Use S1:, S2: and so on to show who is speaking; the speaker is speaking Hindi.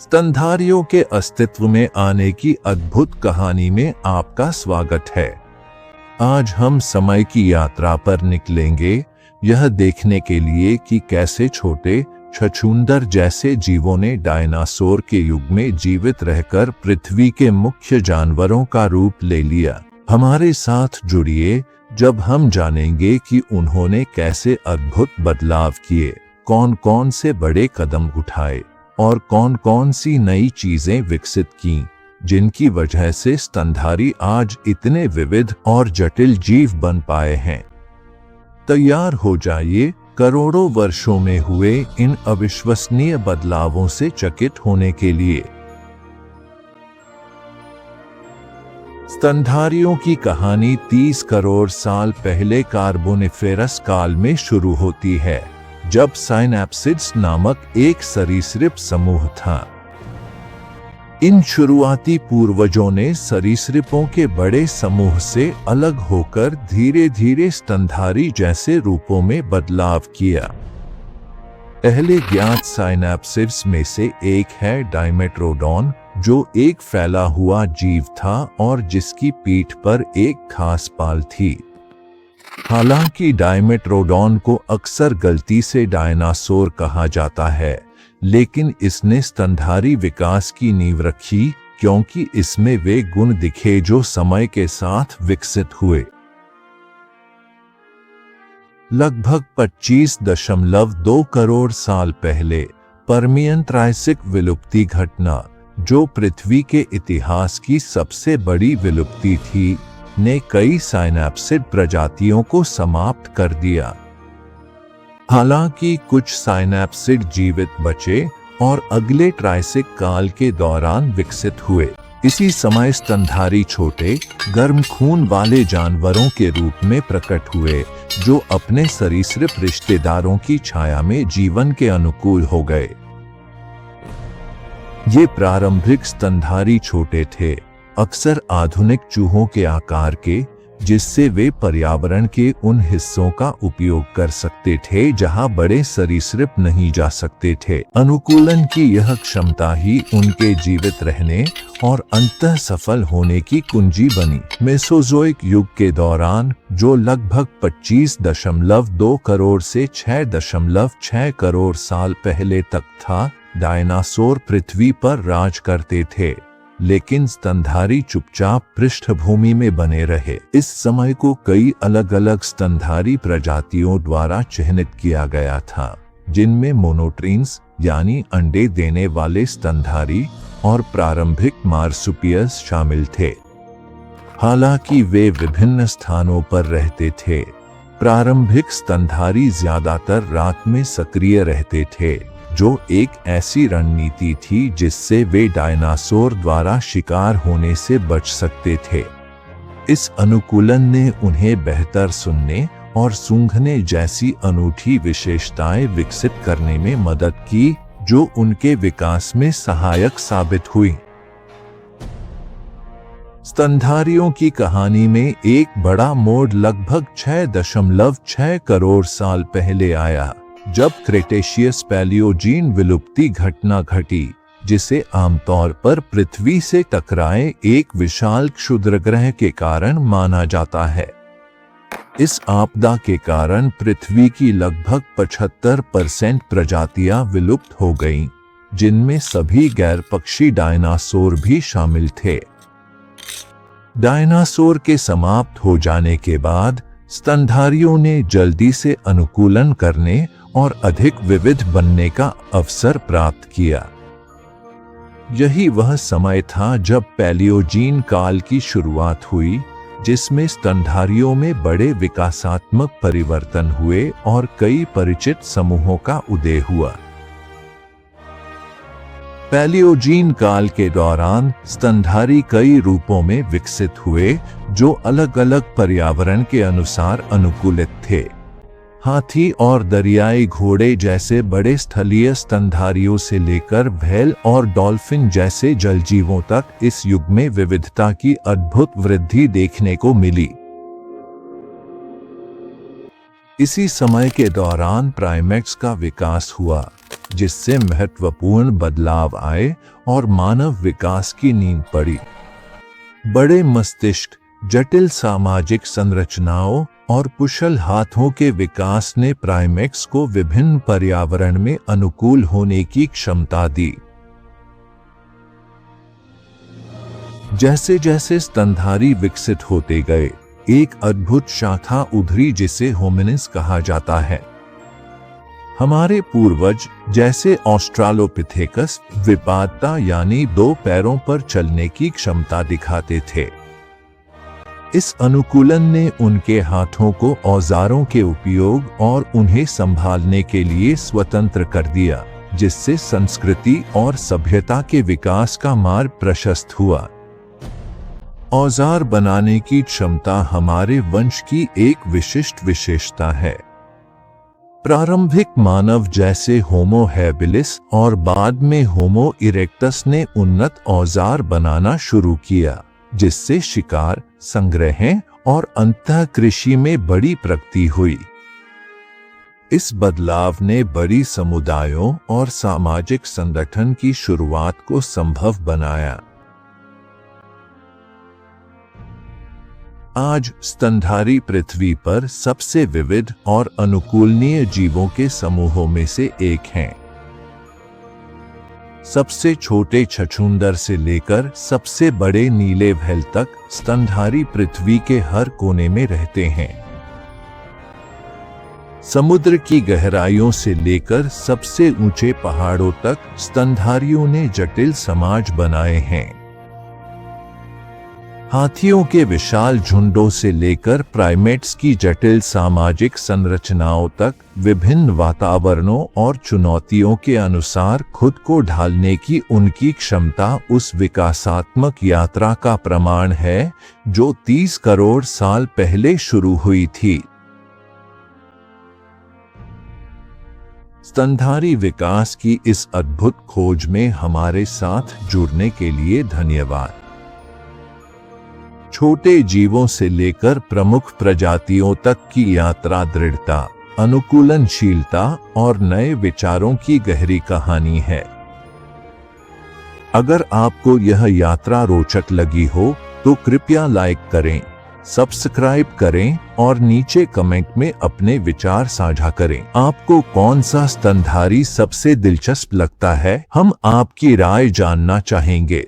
S1: स्तनधारियों के अस्तित्व में आने की अद्भुत कहानी में आपका स्वागत है। आज हम समय की यात्रा पर निकलेंगे, यह देखने के लिए कि कैसे छोटे छछूंदर जैसे जीवों ने डायनासोर के युग में जीवित रहकर पृथ्वी के मुख्य जानवरों का रूप ले लिया। हमारे साथ जुड़िए जब हम जानेंगे कि उन्होंने कैसे अद्भुत बदलाव किए, कौन कौन से बड़े कदम उठाए और कौन कौन सी नई चीजें विकसित की, जिनकी वजह से स्तनधारी आज इतने विविध और जटिल जीव बन पाए हैं। तैयार हो जाइए करोड़ों वर्षों में हुए इन अविश्वसनीय बदलावों से चकित होने के लिए। स्तनधारियों की कहानी 30 करोड़ साल पहले कार्बोनिफेरस काल में शुरू होती है, जब साइनैप्सिड्स नामक एक सरीसृप समूह था। इन शुरुआती पूर्वजों ने सरीसृपों के बड़े समूह से अलग होकर धीरे धीरे स्तनधारी जैसे रूपों में बदलाव किया। पहले ज्ञात साइनैप्सिड्स में से एक है डायमेट्रोडॉन, जो एक फैला हुआ जीव था और जिसकी पीठ पर एक खास पाल थी। हालांकि डायमेट्रोडॉन को अक्सर गलती से डायनासोर कहा जाता है, लेकिन इसने स्तनधारी विकास की नींव रखी क्योंकि इसमें वे गुण दिखे जो समय के साथ विकसित हुए। लगभग 25.2 करोड़ साल पहले पर्मियन त्रायसिक विलुप्ति घटना, जो पृथ्वी के इतिहास की सबसे बड़ी विलुप्ति थी, ने कई साइनैप्सिड प्रजातियों को समाप्त कर दिया। हालांकि कुछ साइनैप्सिड जीवित बचे और अगले ट्रायसिक काल के दौरान विकसित हुए। इसी समय स्तनधारी छोटे गर्म खून वाले जानवरों के रूप में प्रकट हुए, जो अपने सरीसृप रिश्तेदारों की छाया में जीवन के अनुकूल हो गए। ये प्रारंभिक स्तनधारी छोटे थे, अक्सर आधुनिक चूहों के आकार के, जिससे वे पर्यावरण के उन हिस्सों का उपयोग कर सकते थे जहां बड़े सरीसृप नहीं जा सकते थे। अनुकूलन की यह क्षमता ही उनके जीवित रहने और अंततः सफल होने की कुंजी बनी। मेसोजोइक युग के दौरान, जो लगभग 25.2 करोड़ से 6.6 करोड़ साल पहले तक था, डायनासोर पृथ्वी पर राज करते थे, लेकिन स्तनधारी चुपचाप पृष्ठभूमि में बने रहे। इस समय को कई अलग अलग स्तनधारी प्रजातियों द्वारा चिह्नित किया गया था, जिनमें मोनोट्रीन्स यानी अंडे देने वाले स्तनधारी और प्रारंभिक मार्सुपियस शामिल थे। हालांकि वे विभिन्न स्थानों पर रहते थे। प्रारंभिक स्तनधारी ज्यादातर रात में सक्रिय रहते थे, जो एक ऐसी रणनीति थी जिससे वे डायनासोर द्वारा शिकार होने से बच सकते थे। इस अनुकूलन ने उन्हें बेहतर सुनने और सूंघने जैसी अनूठी विशेषताएं विकसित करने में मदद की, जो उनके विकास में सहायक साबित हुई। स्तनधारियों की कहानी में एक बड़ा मोड़ लगभग 6.6 करोड़ साल पहले आया, जब क्रेटेशियस पैलियोजीन विलुप्ति घटना घटी, जिसे आमतौर पर पृथ्वी से टकराए एक विशाल क्षुद्रग्रह के कारण माना जाता है। इस आपदा के कारण पृथ्वी की लगभग 75% प्रजातियां विलुप्त हो गईं, जिनमें सभी गैर पक्षी डायनासोर भी शामिल थे। डायनासोर के समाप्त हो जाने के बाद स्तनधारियों ने जल्दी से अनुकूलन करने और अधिक विविध बनने का अवसर प्राप्त किया। यही वह समय था जब पैलियोजीन काल की शुरुआत हुई, जिसमें स्तनधारियों में बड़े विकासात्मक परिवर्तन हुए और कई परिचित समूहों का उदय हुआ। पैलियोजीन काल के दौरान स्तनधारी कई रूपों में विकसित हुए, जो अलग अलग पर्यावरण के अनुसार अनुकूलित थे। हाथी और दरियाई घोड़े जैसे बड़े स्थलीय स्तनधारियों से लेकर व्हेल और डॉल्फिन जैसे जलजीवों तक इस युग में विविधता की अद्भुत वृद्धि देखने को मिली। इसी समय के दौरान प्राइमेट्स का विकास हुआ, जिससे महत्वपूर्ण बदलाव आए और मानव विकास की नींव पड़ी। बड़े मस्तिष्क, जटिल सामाजिक संरचनाओं और कुशल हाथों के विकास ने प्राइमेट्स को विभिन्न पर्यावरण में अनुकूल होने की क्षमता दी। जैसे जैसे स्तनधारी विकसित होते गए, एक अद्भुत शाखा उभरी जिसे होमिनिड्स कहा जाता है। हमारे पूर्वज जैसे ऑस्ट्रालोपिथेकस विपादता यानी 2 पैरों पर चलने की क्षमता दिखाते थे। इस अनुकूलन ने उनके हाथों को औजारों के उपयोग और उन्हें संभालने के लिए स्वतंत्र कर दिया, जिससे संस्कृति और सभ्यता के विकास का मार्ग प्रशस्त हुआ। औजार बनाने की क्षमता हमारे वंश की एक विशिष्ट विशेषता है। प्रारंभिक मानव जैसे होमो हैबिलिस और बाद में होमो इरेक्टस ने उन्नत औजार बनाना शुरू किया, जिससे शिकार, संग्रह और अंततः कृषि में बड़ी प्रगति हुई। इस बदलाव ने बड़ी समुदायों और सामाजिक संगठन की शुरुआत को संभव बनाया। आज स्तनधारी पृथ्वी पर सबसे विविध और अनुकूलनीय जीवों के समूहों में से एक हैं। सबसे छोटे छछूंदर से लेकर सबसे बड़े नीले व्हेल तक स्तनधारी पृथ्वी के हर कोने में रहते हैं। समुद्र की गहराइयों से लेकर सबसे ऊंचे पहाड़ों तक स्तनधारियों ने जटिल समाज बनाए हैं। हाथियों के विशाल झुंडों से लेकर प्राइमेट्स की जटिल सामाजिक संरचनाओं तक विभिन्न वातावरणों और चुनौतियों के अनुसार खुद को ढालने की उनकी क्षमता उस विकासात्मक यात्रा का प्रमाण है जो 30 करोड़ साल पहले शुरू हुई थी। स्तनधारी विकास की इस अद्भुत खोज में हमारे साथ जुड़ने के लिए धन्यवाद। छोटे जीवों से लेकर प्रमुख प्रजातियों तक की यात्रा दृढ़ता, अनुकूलनशीलता और नए विचारों की गहरी कहानी है। अगर आपको यह यात्रा रोचक लगी हो तो कृपया लाइक करें, सब्सक्राइब करें और नीचे कमेंट में अपने विचार साझा करें। आपको कौन सा स्तनधारी सबसे दिलचस्प लगता है? हम आपकी राय जानना चाहेंगे।